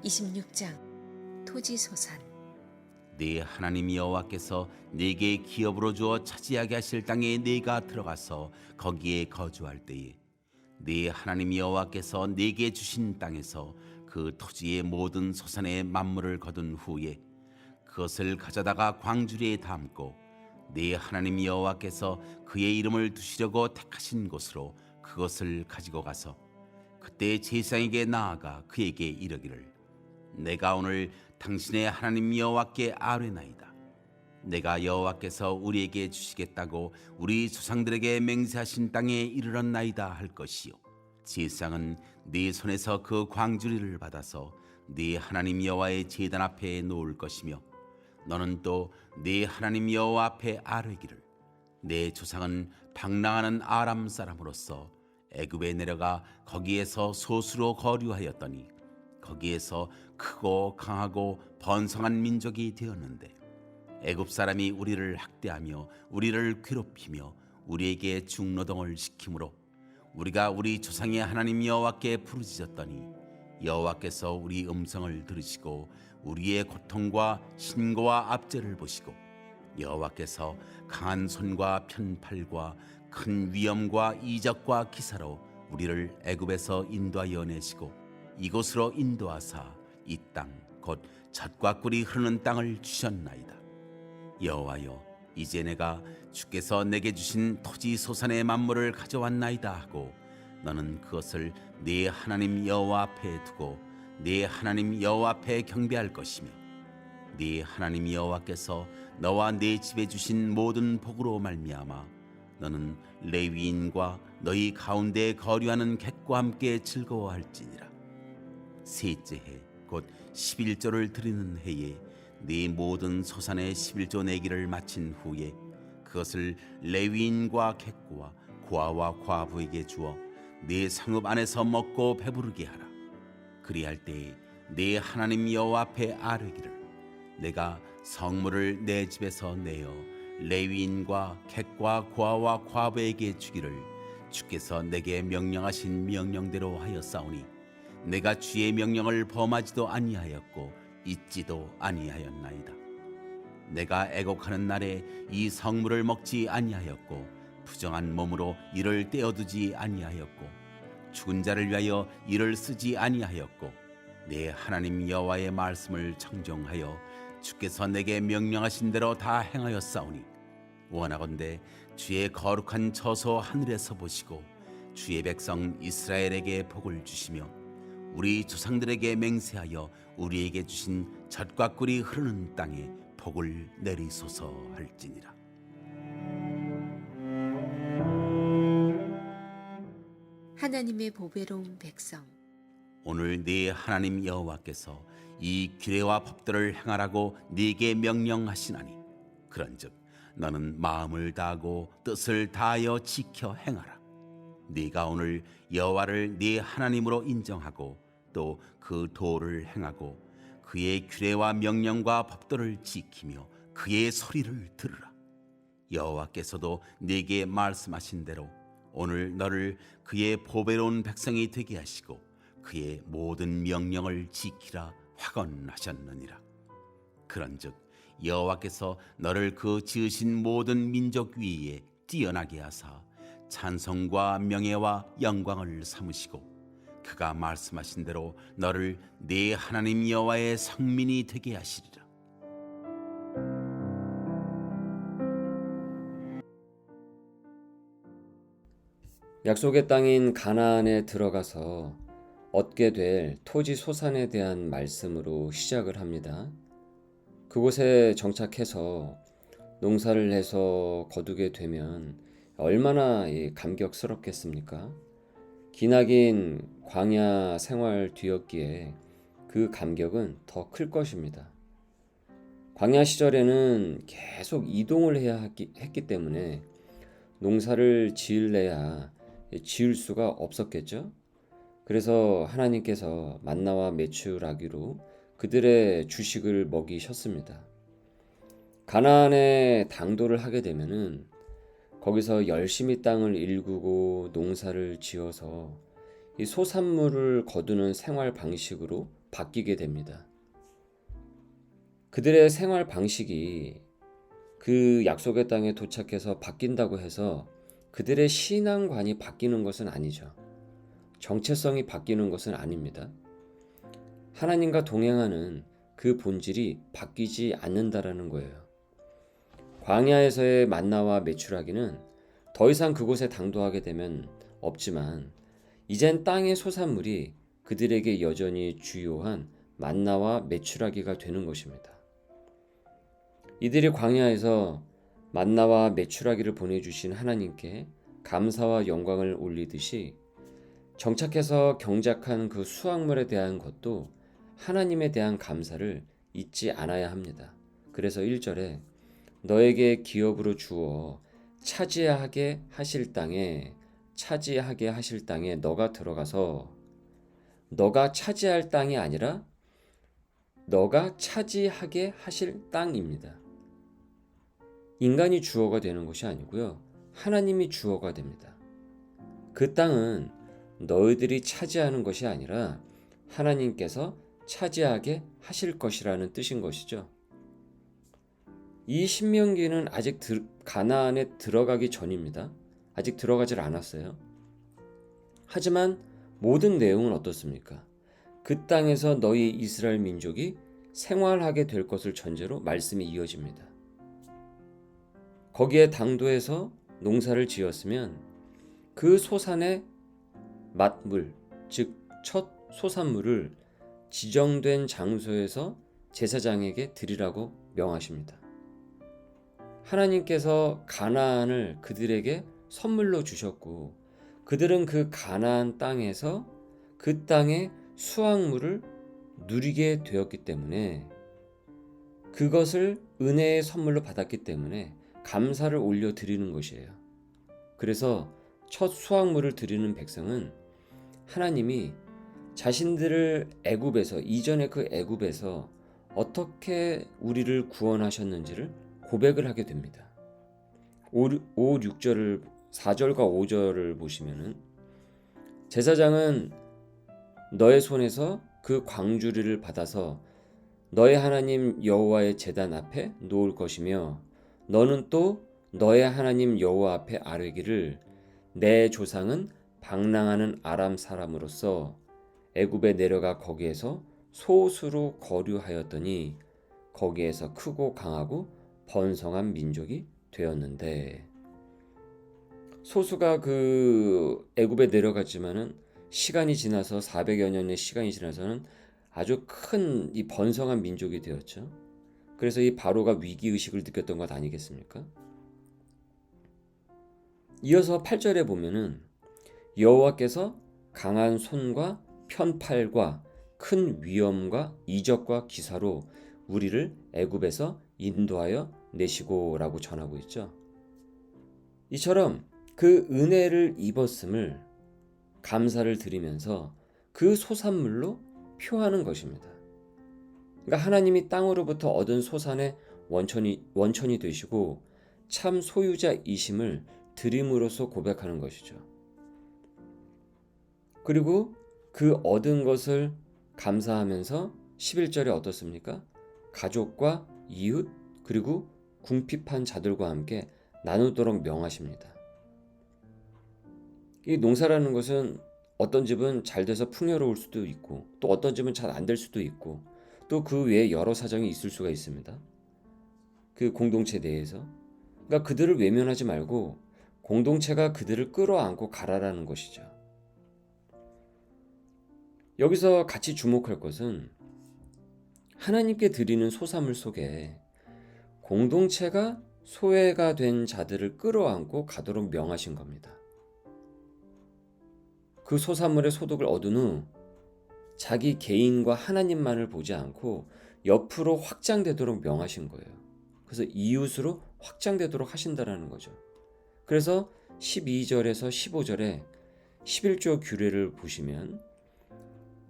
26장 토지소산. 네 하나님 여호와께서 네게 기업으로 주어 차지하게 하실 땅에 네가 들어가서 거기에 거주할 때에 네 하나님 여호와께서 네게 주신 땅에서 그 토지의 모든 소산의 만물을 거둔 후에 그것을 가져다가 광주리에 담고 네 하나님 여호와께서 그의 이름을 두시려고 택하신 곳으로 그것을 가지고 가서 그때 제사장에게 나아가 그에게 이르기를 내가 오늘 당신의 하나님 여호와께 아뢰나이다. 내가 여호와께서 우리에게 주시겠다고 우리 조상들에게 맹세하신 땅에 이르렀나이다 할 것이요. 제사장은 네 손에서 그 광주리를 받아서 네 하나님 여호와의 제단 앞에 놓을 것이며 너는 또 네 하나님 여호와 앞에 아뢰기를 내 조상은 방랑하는 아람 사람으로서 애굽에 내려가 거기에서 소수로 거류하였더니 거기에서 크고 강하고 번성한 민족이 되었는데 애굽 사람이 우리를 학대하며 우리를 괴롭히며 우리에게 중노동을 시키므로 우리가 우리 조상의 하나님 여호와께 부르짖었더니 여호와께서 우리 음성을 들으시고 우리의 고통과 신고와 압제를 보시고 여호와께서 강한 손과 편팔과 큰 위엄과 이적과 기사로 우리를 애굽에서 인도하여 내시고 이곳으로 인도하사 이 땅 곧 젖과 꿀이 흐르는 땅을 주셨나이다. 여호와여, 이제 내가 주께서 내게 주신 토지 소산의 만물을 가져왔나이다 하고 너는 그것을 네 하나님 여호와 앞에 두고 네 하나님 여호와 앞에 경배할 것이며 네 하나님 여호와께서 너와 네 집에 주신 모든 복으로 말미암아 너는 레위인과 너희 가운데 거류하는 객과 함께 즐거워할지니라. 셋째 해 곧 11조를 드리는 해에 네 모든 소산의 11조 내기를 마친 후에 그것을 레위인과 객과 고아와 과부에게 주어 네 성읍 안에서 먹고 배부르게 하라. 그리할 때에 네 하나님 여호와 앞에 아뢰기를 내가 성물을 내 집에서 내어 레위인과 객과 고아와 과부에게 주기를 주께서 내게 명령하신 명령대로 하였사오니 내가 주의 명령을 범하지도 아니하였고 잊지도 아니하였나이다. 내가 애곡하는 날에 이 성물을 먹지 아니하였고 부정한 몸으로 이를 떼어두지 아니하였고 죽은 자를 위하여 이를 쓰지 아니하였고 내 하나님 여호와의 말씀을 청종하여 주께서 내게 명령하신 대로 다 행하였사오니 원하건대 주의 거룩한 처소 하늘에서 보시고 주의 백성 이스라엘에게 복을 주시며 우리 조상들에게 맹세하여 우리에게 주신 젖과 꿀이 흐르는 땅에 복을 내리소서 할지니라. 하나님의 보배로운 백성. 오늘 네 하나님 여호와께서 이 규례와 법들을 행하라고 네게 명령하시나니 그런즉 너는 마음을 다하고 뜻을 다하여 지켜 행하라. 네가 오늘 여호와를 네 하나님으로 인정하고 또 그 도를 행하고 그의 규례와 명령과 법도를 지키며 그의 소리를 들으라. 여호와께서도 네게 말씀하신 대로 오늘 너를 그의 보배로운 백성이 되게 하시고 그의 모든 명령을 지키라 확언하셨느니라. 그런즉 여호와께서 너를 그 지으신 모든 민족 위에 뛰어나게 하사 찬송과 명예와 영광을 삼으시고 그가 말씀하신 대로 너를 네 하나님 여호와의 성민이 되게 하시리라. 약속의 땅인 가나안에 들어가서 얻게 될 토지 소산에 대한 말씀으로 시작을 합니다. 그곳에 정착해서 농사를 해서 거두게 되면 얼마나 감격스럽겠습니까? 기나긴 광야 생활 뒤였기에 그 감격은 더 클 것입니다. 광야 시절에는 계속 이동을 해야 했기 때문에 농사를 지을래야 지을 수가 없었겠죠. 그래서 하나님께서 만나와 메추라기로 그들의 주식을 먹이셨습니다. 가나안에 당도를 하게 되면은 거기서 열심히 땅을 일구고 농사를 지어서 이 소산물을 거두는 생활 방식으로 바뀌게 됩니다. 그들의 생활 방식이 그 약속의 땅에 도착해서 바뀐다고 해서 그들의 신앙관이 바뀌는 것은 아니죠. 정체성이 바뀌는 것은 아닙니다. 하나님과 동행하는 그 본질이 바뀌지 않는다라는 거예요. 광야에서의 만나와 메추라기는 더 이상 그곳에 당도하게 되면 없지만 이젠 땅의 소산물이 그들에게 여전히 주요한 만나와 메추라기가 되는 것입니다. 이들이 광야에서 만나와 메추라기를 보내주신 하나님께 감사와 영광을 올리듯이 정착해서 경작한 그 수확물에 대한 것도 하나님에 대한 감사를 잊지 않아야 합니다. 그래서 1절에 너에게 기업으로 주어 차지하게 하실 땅에 너가 들어가서 너가 차지할 땅이 아니라 너가 차지하게 하실 땅입니다. 인간이 주어가 되는 것이 아니고요. 하나님이 주어가 됩니다. 그 땅은 너희들이 차지하는 것이 아니라 하나님께서 차지하게 하실 것이라는 뜻인 것이죠. 이 신명기는 아직 가나안에 들어가기 전입니다. 아직 들어가질 않았어요. 하지만 모든 내용은 어떻습니까? 그 땅에서 너희 이스라엘 민족이 생활하게 될 것을 전제로 말씀이 이어집니다. 거기에 당도에서 농사를 지었으면 그 소산의 맏물, 즉 첫 소산물을 지정된 장소에서 제사장에게 드리라고 명하십니다. 하나님께서 가나안을 그들에게 선물로 주셨고 그들은 그 가나안 땅에서 그 땅의 수확물을 누리게 되었기 때문에 그것을 은혜의 선물로 받았기 때문에 감사를 올려드리는 것이에요. 그래서 첫 수확물을 드리는 백성은 하나님이 자신들을 애굽에서 이전에 그 애굽에서 어떻게 우리를 구원하셨는지를 고백을 하게 됩니다. 4절과 5절을 보시면은 제사장은 너의 손에서 그 광주리를 받아서 너의 하나님 여호와의 제단 앞에 놓을 것이며 너는 또 너의 하나님 여호와 앞에 아뢰기를 내 조상은 방랑하는 아람 사람으로서 애굽에 내려가 거기에서 소수로 거류하였더니 거기에서 크고 강하고 번성한 민족이 되었는데 소수가 그 애굽에 내려갔지만은 시간이 지나서 400여 년의 시간이 지나서는 아주 큰 이 번성한 민족이 되었죠. 그래서 이 바로가 위기의식을 느꼈던 것 아니겠습니까? 이어서 8절에 보면은 여호와께서 강한 손과 편팔과 큰 위엄과 이적과 기사로 우리를 애굽에서 인도하여 내시고 라고 전하고 있죠. 이처럼 그 은혜를 입었음을 감사를 드리면서 그 소산물로 표하는 것입니다. 그러니까 하나님이 땅으로부터 얻은 소산의 원천이 되시고 참 소유자이심을 드림으로써 고백하는 것이죠. 그리고 그 얻은 것을 감사하면서 11절에 어떻습니까? 가족과 이웃 그리고 궁핍한 자들과 함께 나누도록 명하십니다. 이 농사라는 것은 어떤 집은 잘 돼서 풍요로울 수도 있고 또 어떤 집은 잘 안 될 수도 있고 또 그 외에 여러 사정이 있을 수가 있습니다. 그 공동체 내에서. 그러니까 그들을 외면하지 말고 공동체가 그들을 끌어안고 가라라는 것이죠. 여기서 같이 주목할 것은 하나님께 드리는 소산물 속에 공동체가 소외가 된 자들을 끌어안고 가도록 명하신 겁니다. 그 소산물의 소득을 얻은 후 자기 개인과 하나님만을 보지 않고 옆으로 확장되도록 명하신 거예요. 그래서 이웃으로 확장되도록 하신다라는 거죠. 그래서 12절에서 15절에 11조 규례를 보시면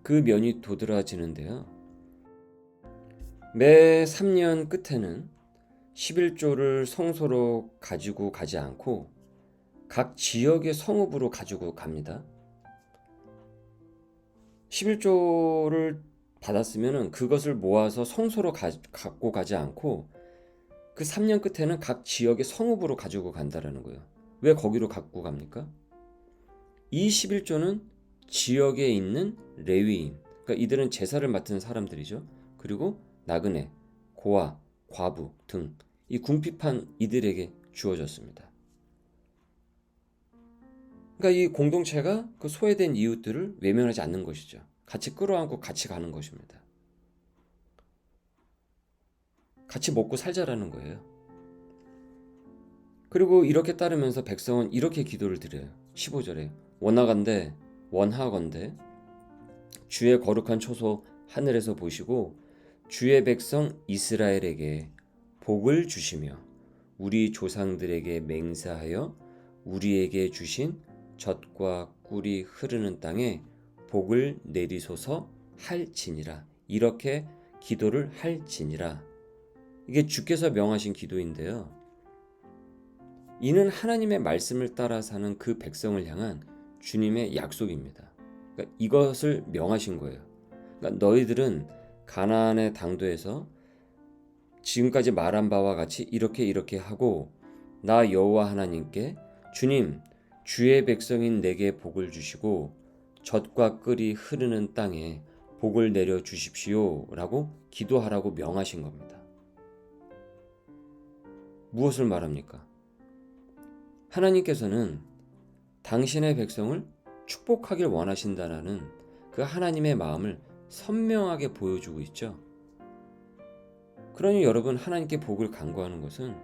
그 면이 도드라지는데요. 매 3년 끝에는 11조를 성소로 가지고 가지 않고 각 지역의 성읍으로 가지고 갑니다. 11조를 받았으면은 그것을 모아서 성소로 갖고 가지 않고 그 3년 끝에는 각 지역의 성읍으로 가지고 간다라는 거예요. 왜 거기로 갖고 갑니까? 이 11조는 지역에 있는 레위인, 그러니까 이들은 제사를 맡은 사람들이죠. 그리고 나그네, 고아, 과부 등 이 궁핍한 이들에게 주어졌습니다. 그러니까 이 공동체가 그 소외된 이웃들을 외면하지 않는 것이죠. 같이 끌어안고 같이 가는 것입니다. 같이 먹고 살자라는 거예요. 그리고 이렇게 따르면서 백성은 이렇게 기도를 드려요. 15절에 원하건대 주의 거룩한 초소 하늘에서 보시고 주의 백성 이스라엘에게 복을 주시며 우리 조상들에게 맹세하여 우리에게 주신 젖과 꿀이 흐르는 땅에 복을 내리소서 할지니라. 이렇게 기도를 할지니라. 이게 주께서 명하신 기도인데요. 이는 하나님의 말씀을 따라 사는 그 백성을 향한 주님의 약속입니다. 그러니까 이것을 명하신 거예요. 그러니까 너희들은 가나안의 당도에서 지금까지 말한 바와 같이 이렇게 하고 나 여호와 하나님께 주님 주의 백성인 내게 복을 주시고 젖과 꿀이 흐르는 땅에 복을 내려 주십시오 라고 기도하라고 명하신 겁니다. 무엇을 말합니까? 하나님께서는 당신의 백성을 축복하길 원하신다라는 그 하나님의 마음을 선명하게 보여주고 있죠. 그러니 여러분, 하나님께 복을 간구하는 것은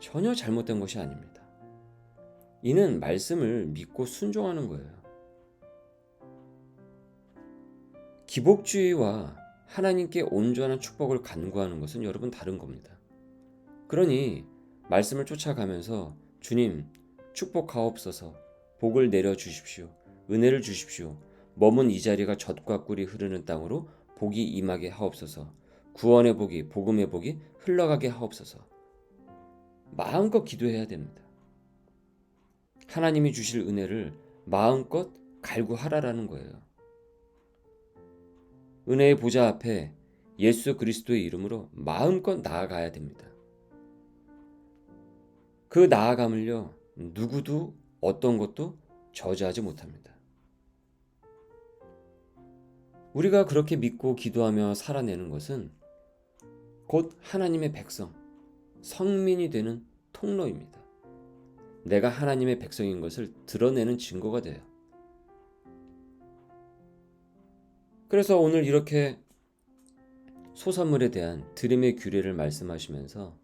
전혀 잘못된 것이 아닙니다. 이는 말씀을 믿고 순종하는 거예요. 기복주의와 하나님께 온전한 축복을 간구하는 것은 여러분 다른 겁니다. 그러니 말씀을 쫓아가면서 주님 축복하옵소서, 복을 내려 주십시오, 은혜를 주십시오, 머문 이 자리가 젖과 꿀이 흐르는 땅으로 복이 임하게 하옵소서, 구원의 복이, 복음의 복이 흘러가게 하옵소서. 마음껏 기도해야 됩니다. 하나님이 주실 은혜를 마음껏 갈구하라라는 거예요. 은혜의 보좌 앞에 예수 그리스도의 이름으로 마음껏 나아가야 됩니다. 그 나아감을요, 누구도 어떤 것도 저지하지 못합니다. 우리가 그렇게 믿고 기도하며 살아내는 것은 곧 하나님의 백성, 성민이 되는 통로입니다. 내가 하나님의 백성인 것을 드러내는 증거가 돼요. 그래서 오늘 이렇게 소산물에 대한 드림의 규례를 말씀하시면서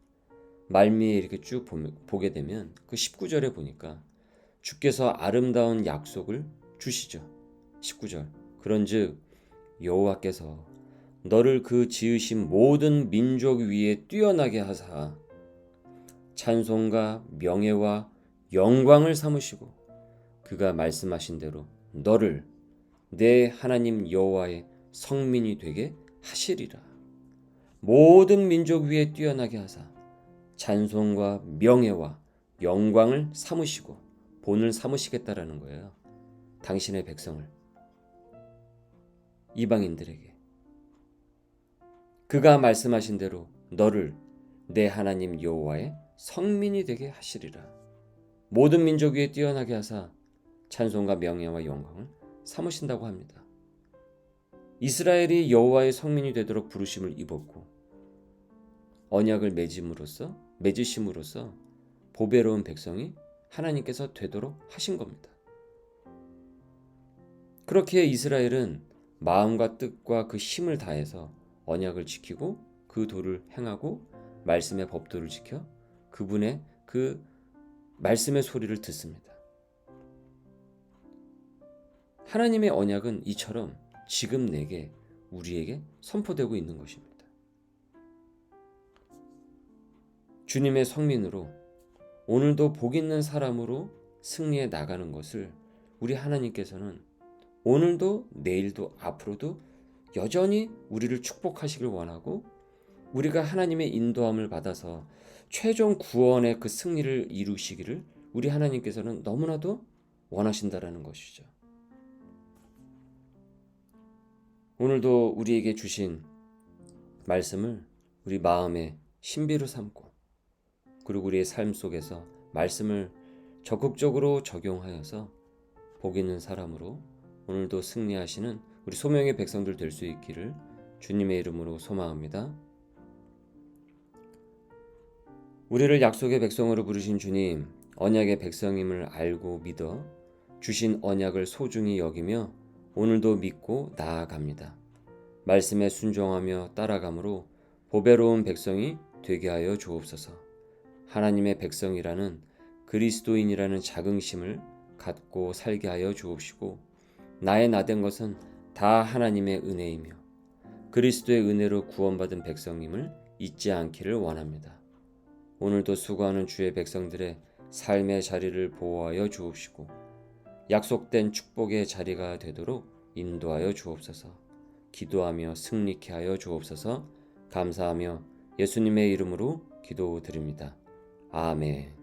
말미에 이렇게 쭉 보게 되면 그 19절에 보니까 주께서 아름다운 약속을 주시죠. 19절 그런즉 여호와께서 너를 그 지으신 모든 민족 위에 뛰어나게 하사 찬송과 명예와 영광을 삼으시고 그가 말씀하신 대로 너를 내 하나님 여호와의 성민이 되게 하시리라. 모든 민족 위에 뛰어나게 하사 찬송과 명예와 영광을 삼으시고 본을 삼으시겠다라는 거예요. 당신의 백성을, 이방인들에게. 그가 말씀하신 대로 너를 내 하나님 여호와의 성민이 되게 하시리라. 모든 민족 위에 뛰어나게 하사 찬송과 명예와 영광을 삼으신다고 합니다. 이스라엘이 여호와의 성민이 되도록 부르심을 입었고 언약을 맺으심으로써 보배로운 백성이 하나님께서 되도록 하신 겁니다. 그렇게 이스라엘은 마음과 뜻과 그 힘을 다해서 언약을 지키고 그 도를 행하고 말씀의 법도를 지켜 그분의 그 말씀의 소리를 듣습니다. 하나님의 언약은 이처럼 지금 우리에게 선포되고 있는 것입니다. 주님의 성민으로 오늘도 복 있는 사람으로 승리해 나가는 것을 우리 하나님께서는 오늘도 내일도 앞으로도 여전히 우리를 축복하시길 원하고 우리가 하나님의 인도함을 받아서 최종 구원의 그 승리를 이루시기를 우리 하나님께서는 너무나도 원하신다라는 것이죠. 오늘도 우리에게 주신 말씀을 우리 마음의 신비로 삼고, 그리고 우리의 삶 속에서 말씀을 적극적으로 적용하여서 복 있는 사람으로 오늘도 승리하시는 우리 소명의 백성들 될 수 있기를 주님의 이름으로 소망합니다. 우리를 약속의 백성으로 부르신 주님, 언약의 백성임을 알고 믿어 주신 언약을 소중히 여기며 오늘도 믿고 나아갑니다. 말씀에 순종하며 따라감으로 보배로운 백성이 되게 하여 주옵소서. 하나님의 백성이라는 그리스도인이라는 자긍심을 갖고 살게 하여 주옵시고, 나의 나된 것은 다 하나님의 은혜이며 그리스도의 은혜로 구원받은 백성임을 잊지 않기를 원합니다. 오늘도 수고하는 주의 백성들의 삶의 자리를 보호하여 주옵시고 약속된 축복의 자리가 되도록 인도하여 주옵소서. 기도하며 승리케 하여 주옵소서. 감사하며 예수님의 이름으로 기도드립니다. 아멘.